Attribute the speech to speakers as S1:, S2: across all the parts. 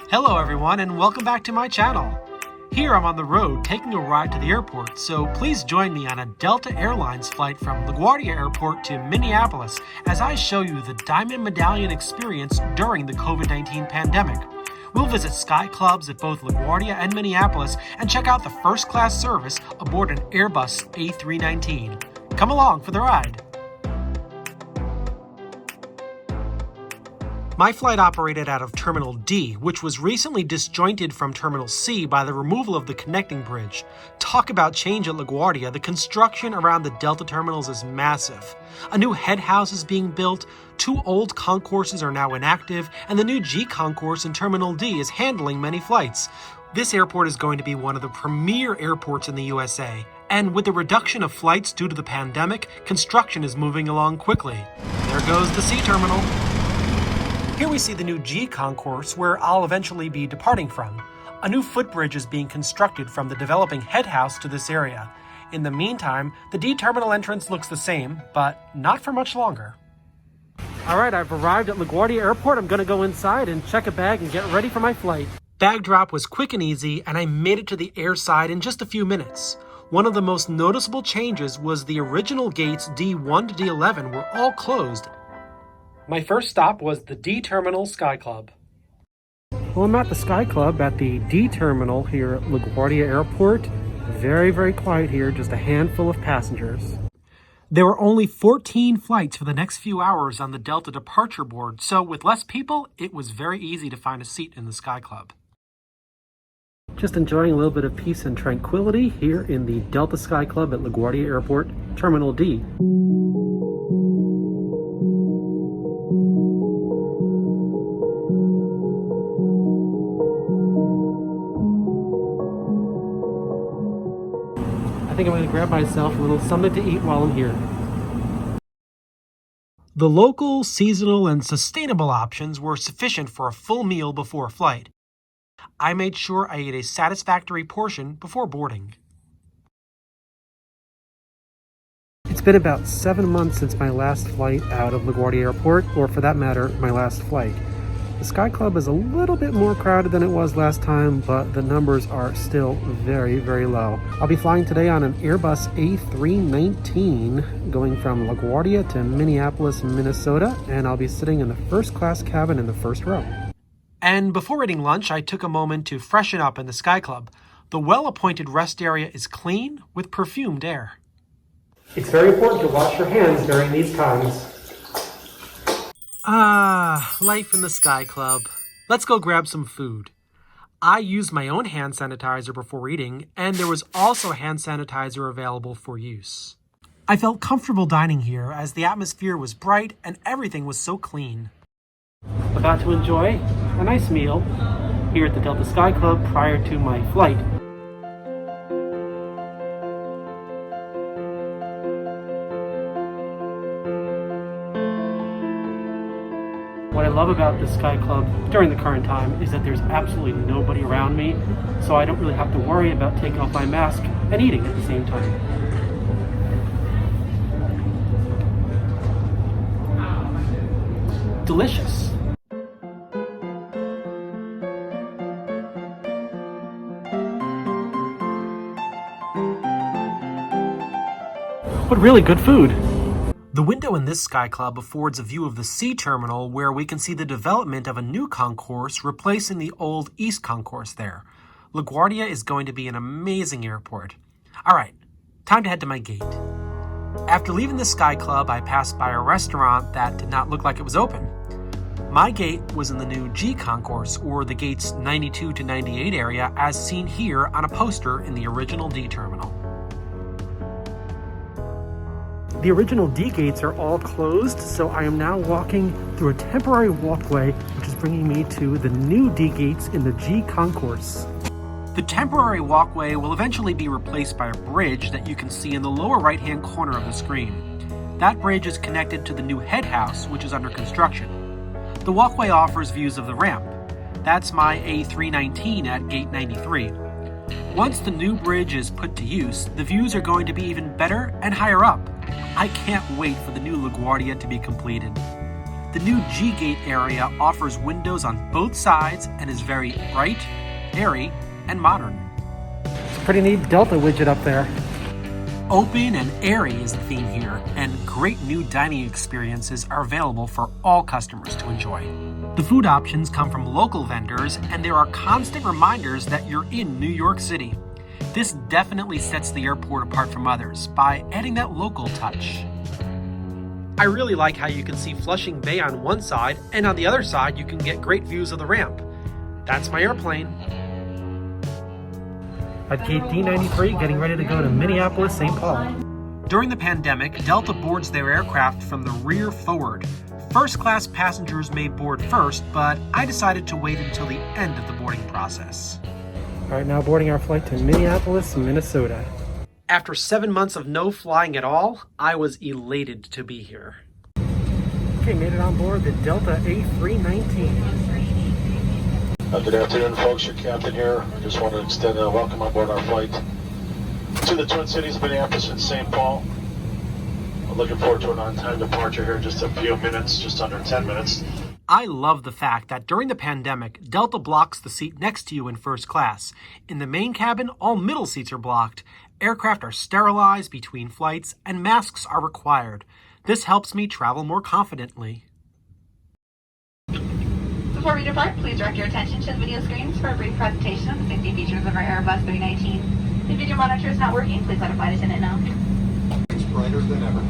S1: Hello everyone and welcome back to my channel. Here I'm on the road taking a ride to the airport, so please join me on a Delta Airlines flight from LaGuardia Airport to Minneapolis as I show you the Diamond Medallion experience during the COVID-19 pandemic. We'll visit Skyclubs at both LaGuardia and Minneapolis and check out the first class service aboard an Airbus A319. Come along for the ride. My flight operated out of Terminal D, which was recently disjointed from Terminal C by the removal of the connecting bridge. Talk about change at LaGuardia. The construction around the Delta terminals is massive. A new head house is being built, 2 old concourses are now inactive, and the new G concourse in Terminal D is handling many flights. This airport is going to be one of the premier airports in the USA. And with the reduction of flights due to the pandemic, construction is moving along quickly. There goes the C terminal. Here we see the new G concourse where I'll eventually be departing from. A new footbridge is being constructed from the developing head house to this area. In the meantime, the D terminal entrance looks the same, but not for much longer. Alright, I've arrived at LaGuardia Airport. I'm going to go inside and check a bag and get ready for my flight. Bag drop was quick and easy, and I made it to the air side in just a few minutes. One of the most noticeable changes was the original gates D1 to D11 were all closed. My first stop was the D Terminal Skyclub. Well, I'm at the Skyclub at the D Terminal here at LaGuardia Airport. Very, very quiet here, just a handful of passengers. There were only 14 flights for the next few hours on the Delta departure board, so with less people, it was very easy to find a seat in the Skyclub. Just enjoying a little bit of peace and tranquility here in the Delta Skyclub at LaGuardia Airport, Terminal D. I think I'm going to grab myself a little something to eat while I'm here. The local, seasonal, and sustainable options were sufficient for a full meal before flight. I made sure I ate a satisfactory portion before boarding. It's been about 7 months since my last flight out of LaGuardia Airport, or for that matter, my last flight. The Sky Club is a little bit more crowded than it was last time, but the numbers are still very, very low. I'll be flying today on an Airbus A319 going from LaGuardia to Minneapolis, Minnesota, and I'll be sitting in the first class cabin in the first row. And before eating lunch, I took a moment to freshen up in the Sky Club. The well-appointed rest area is clean with perfumed air. It's very important to wash your hands during these times. Life in the Sky Club. Let's go grab some food. I used my own hand sanitizer before eating, and there was also hand sanitizer available for use. I felt comfortable dining here as the atmosphere was bright and everything was so clean. About to enjoy a nice meal here at the Delta Sky Club prior to my flight. What I love about the Sky Club during the current time is that there's absolutely nobody around me, so I don't really have to worry about taking off my mask and eating at the same time. Delicious. But really good food. The window in this Sky Club affords a view of the C terminal where we can see the development of a new concourse replacing the old East concourse there. LaGuardia is going to be an amazing airport. Alright, time to head to my gate. After leaving the Sky Club, I passed by a restaurant that did not look like it was open. My gate was in the new G concourse, or the gates 92 to 98 area as seen here on a poster in the original D terminal. The original D gates are all closed, so I am now walking through a temporary walkway, which is bringing me to the new D gates in the G concourse. The temporary walkway will eventually be replaced by a bridge that you can see in the lower right-hand corner of the screen. That bridge is connected to the new head house, which is under construction. The walkway offers views of the ramp. That's my A319 at gate 93. Once the new bridge is put to use, the views are going to be even better and higher up. I can't wait for the new LaGuardia to be completed. The new G-gate area offers windows on both sides and is very bright, airy, and modern.
S2: It's a pretty neat Delta widget up there.
S1: Open and airy is the theme here, and great new dining experiences are available for all customers to enjoy. The food options come from local vendors, and there are constant reminders that you're in New York City. This definitely sets the airport apart from others by adding that local touch. I really like how you can see Flushing Bay on one side, and on the other side you can get great views of the ramp. That's my airplane.
S2: At gate D93, getting ready to go to Minneapolis-St. Paul.
S1: During the pandemic, Delta boards their aircraft from the rear forward. First-class passengers may board first, but I decided to wait until the end of the boarding process.
S2: All right, now boarding our flight to Minneapolis, Minnesota.
S1: After 7 months of no flying at all, I was elated to be here.
S2: Okay, made it on board the Delta A319.
S3: Good afternoon, folks. Your captain here. I just want to extend a welcome on board our flight to the Twin Cities, Minneapolis and St. Paul. I'm looking forward to an on-time departure here in just a few minutes, just under 10 minutes.
S1: I love the fact that during the pandemic, Delta blocks the seat next to you in first class. In the main cabin, all middle seats are blocked. Aircraft are sterilized between flights, and masks are required. This helps me travel more confidently.
S4: Before we depart, please direct your attention to the video screens for a brief presentation of the safety features of our Airbus 319. If video monitor is not working, please let a flight attendant know.
S3: It's brighter than ever.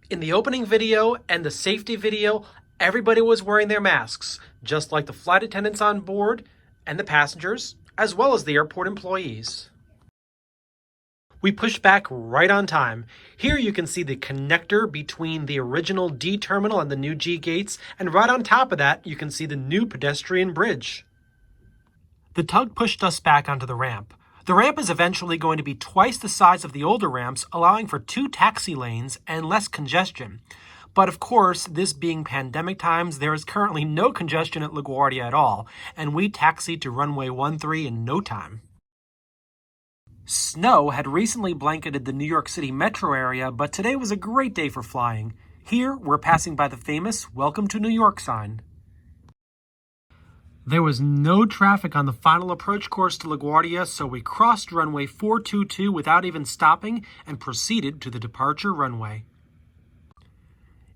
S1: In the opening video and the safety video, everybody was wearing their masks, just like the flight attendants on board and the passengers, as well as the airport employees. We pushed back right on time. Here you can see the connector between the original D terminal and the new G gates, and right on top of that, you can see the new pedestrian bridge. The tug pushed us back onto the ramp. The ramp is eventually going to be twice the size of the older ramps, allowing for 2 taxi lanes and less congestion. But of course, this being pandemic times, there is currently no congestion at LaGuardia at all, and we taxied to runway 13 in no time. Snow had recently blanketed the New York City metro area, but today was a great day for flying. Here, we're passing by the famous Welcome to New York sign. There was no traffic on the final approach course to LaGuardia, so we crossed runway 422 without even stopping and proceeded to the departure runway.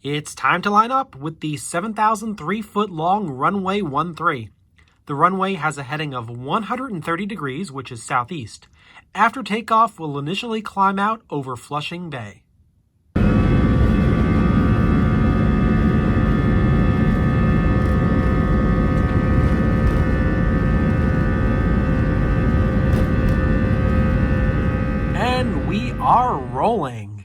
S1: It's time to line up with the 7,003-foot-long runway 13. The runway has a heading of 130 degrees, which is southeast. After takeoff, we'll initially climb out over Flushing Bay. And we are rolling.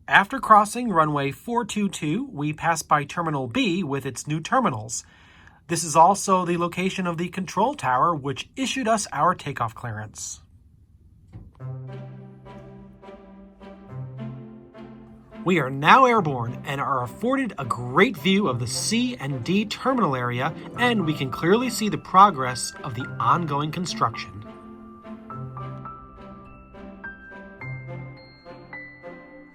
S1: After crossing runway 422, we pass by Terminal B with its new terminals. This is also the location of the control tower, which issued us our takeoff clearance. We are now airborne and are afforded a great view of the C and D terminal area, and we can clearly see the progress of the ongoing construction.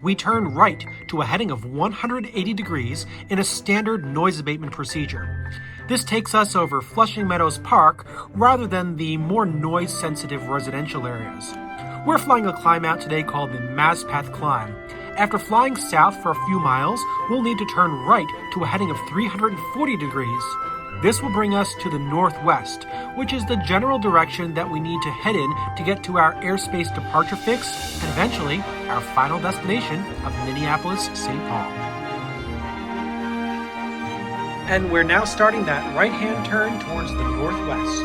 S1: We turn right to a heading of 180 degrees in a standard noise abatement procedure. This takes us over Flushing Meadows Park rather than the more noise-sensitive residential areas. We're flying a climb out today called the Mazpath Climb. After flying south for a few miles, we'll need to turn right to a heading of 340 degrees. This will bring us to the northwest, which is the general direction that we need to head in to get to our airspace departure fix and eventually our final destination of Minneapolis-St. Paul. And we're now starting that right-hand turn towards the northwest.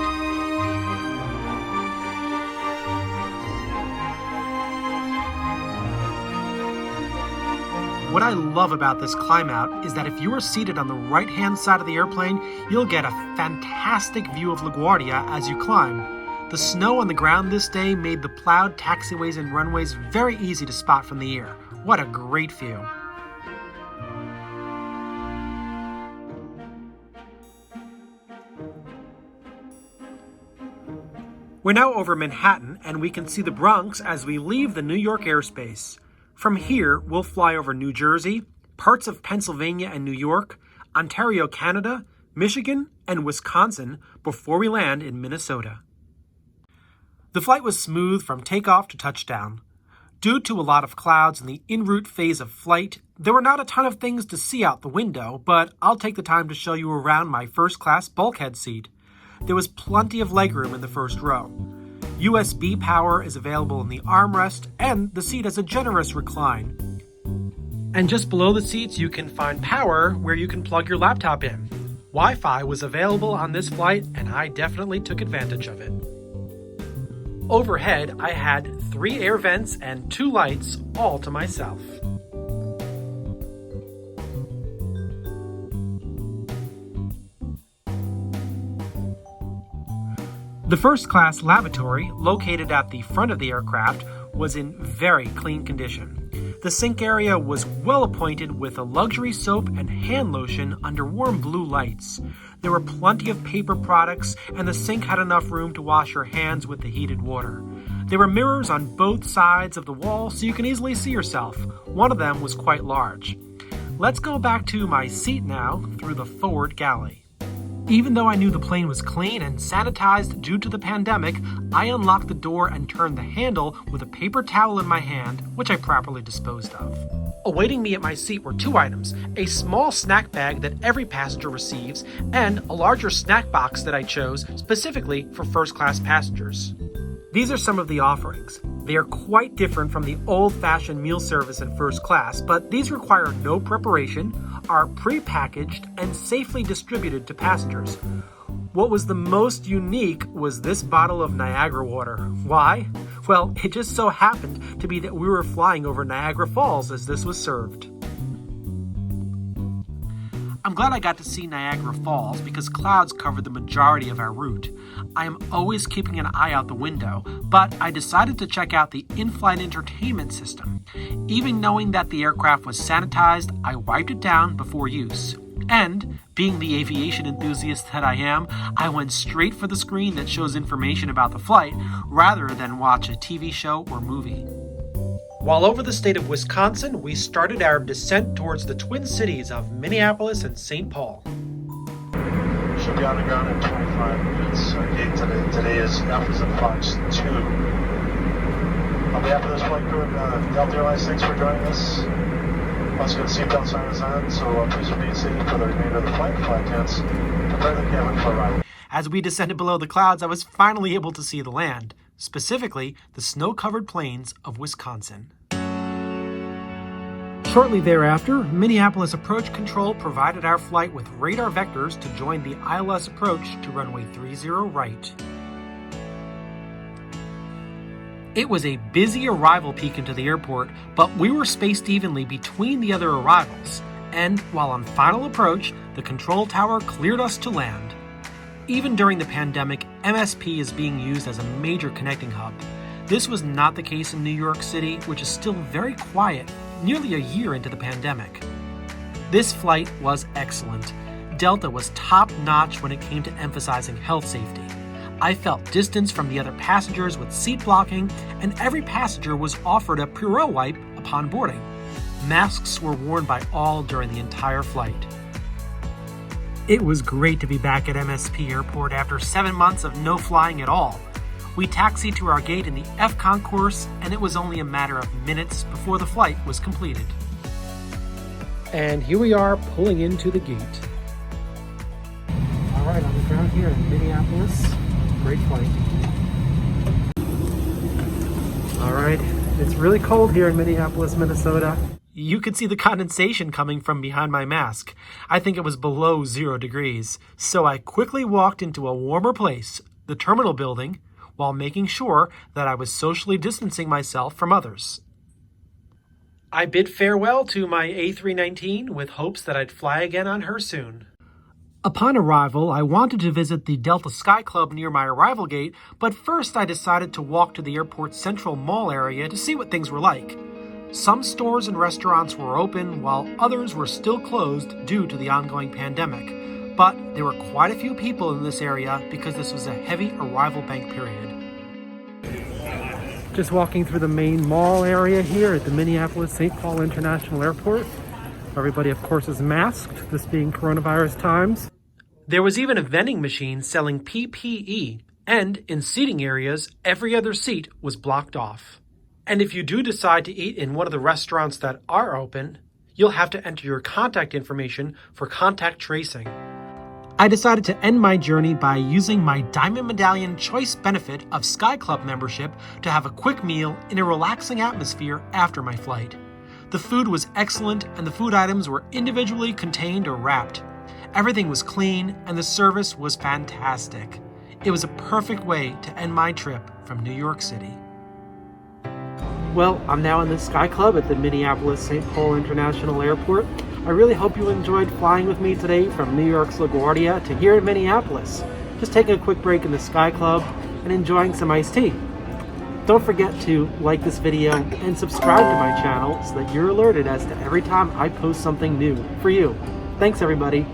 S1: What I love about this climb out is that if you are seated on the right-hand side of the airplane, you'll get a fantastic view of LaGuardia as you climb. The snow on the ground this day made the plowed taxiways and runways very easy to spot from the air. What a great view. We're now over Manhattan, and we can see the Bronx as we leave the New York airspace. From here, we'll fly over New Jersey, parts of Pennsylvania and New York, Ontario, Canada, Michigan, and Wisconsin before we land in Minnesota. The flight was smooth from takeoff to touchdown. Due to a lot of clouds in the en route phase of flight, there were not a ton of things to see out the window, but I'll take the time to show you around my first class bulkhead seat. There was plenty of legroom in the first row. USB power is available in the armrest, and the seat has a generous recline. And just below the seats you can find power where you can plug your laptop in. Wi-Fi was available on this flight, and I definitely took advantage of it. Overhead, I had 3 air vents and 2 lights all to myself. The first class lavatory, located at the front of the aircraft, was in very clean condition. The sink area was well appointed with a luxury soap and hand lotion under warm blue lights. There were plenty of paper products, and the sink had enough room to wash your hands with the heated water. There were mirrors on both sides of the wall so you can easily see yourself. One of them was quite large. Let's go back to my seat now through the forward galley. Even though I knew the plane was clean and sanitized due to the pandemic, I unlocked the door and turned the handle with a paper towel in my hand, which I properly disposed of. Awaiting me at my seat were 2 items, a small snack bag that every passenger receives, and a larger snack box that I chose specifically for first-class passengers. These are some of the offerings. They are quite different from the old-fashioned meal service in first class, but these require no preparation, are pre-packaged, and safely distributed to passengers. What was the most unique was this bottle of Niagara water. Why? Well, it just so happened to be that we were flying over Niagara Falls as this was served. I'm glad I got to see Niagara Falls because clouds covered the majority of our route. I am always keeping an eye out the window, but I decided to check out the in-flight entertainment system. Even knowing that the aircraft was sanitized, I wiped it down before use. And, being the aviation enthusiast that I am, I went straight for the screen that shows information about the flight rather than watch a TV show or movie. While over the state of Wisconsin, we started our descent towards the twin cities of Minneapolis and St. Paul.
S3: Should be on the ground in 25 minutes. Our gate today is F as in Fox 2. On behalf of this flight crew and Delta Airlines, thanks for joining us. Once again, seatbelt sign is on, so please remain seated for the remainder of the flight. Flight attendants, prepare the cabin for arrival.
S1: As we descended below the clouds, I was finally able to see the land, specifically the snow-covered plains of Wisconsin. Shortly thereafter, Minneapolis Approach Control provided our flight with radar vectors to join the ILS approach to runway 30 right. It was a busy arrival peak into the airport, but we were spaced evenly between the other arrivals, and while on final approach, the control tower cleared us to land. Even during the pandemic, MSP is being used as a major connecting hub. This was not the case in New York City, which is still very quiet, nearly a year into the pandemic. This flight was excellent. Delta was top-notch when it came to emphasizing health safety. I felt distance from the other passengers with seat blocking, and every passenger was offered a Purell wipe upon boarding. Masks were worn by all during the entire flight. It was great to be back at MSP Airport after 7 months of no flying at all. We taxied to our gate in the F concourse, and it was only a matter of minutes before the flight was completed. And here we are pulling into the gate.
S2: All right, on the ground here in Minneapolis. Great flight. All right, it's really cold here in Minneapolis, Minnesota.
S1: You could see the condensation coming from behind my mask. I think it was below 0 degrees, so I quickly walked into a warmer place, the terminal building, while making sure that I was socially distancing myself from others. I bid farewell to my A319 with hopes that I'd fly again on her soon. Upon arrival, I wanted to visit the Delta Skyclub near my arrival gate, but first I decided to walk to the airport's central mall area to see what things were like. Some stores and restaurants were open, while others were still closed due to the ongoing pandemic. But there were quite a few people in this area because this was a heavy arrival bank period.
S2: Just walking through the main mall area here at the Minneapolis-St. Paul International Airport. Everybody, of course, is masked, this being coronavirus times.
S1: There was even a vending machine selling PPE, and in seating areas, every other seat was blocked off. And if you do decide to eat in one of the restaurants that are open, you'll have to enter your contact information for contact tracing. I decided to end my journey by using my Diamond Medallion choice benefit of Skyclub membership to have a quick meal in a relaxing atmosphere after my flight. The food was excellent and the food items were individually contained or wrapped. Everything was clean and the service was fantastic. It was a perfect way to end my trip from New York City.
S2: Well, I'm now in the Skyclub at the Minneapolis-St. International Airport. I really hope you enjoyed flying with me today from New York's LaGuardia to here in Minneapolis. Just taking a quick break in the Skyclub and enjoying some iced tea. Don't forget to like this video and subscribe to my channel so that you're alerted as to every time I post something new for you. Thanks, everybody.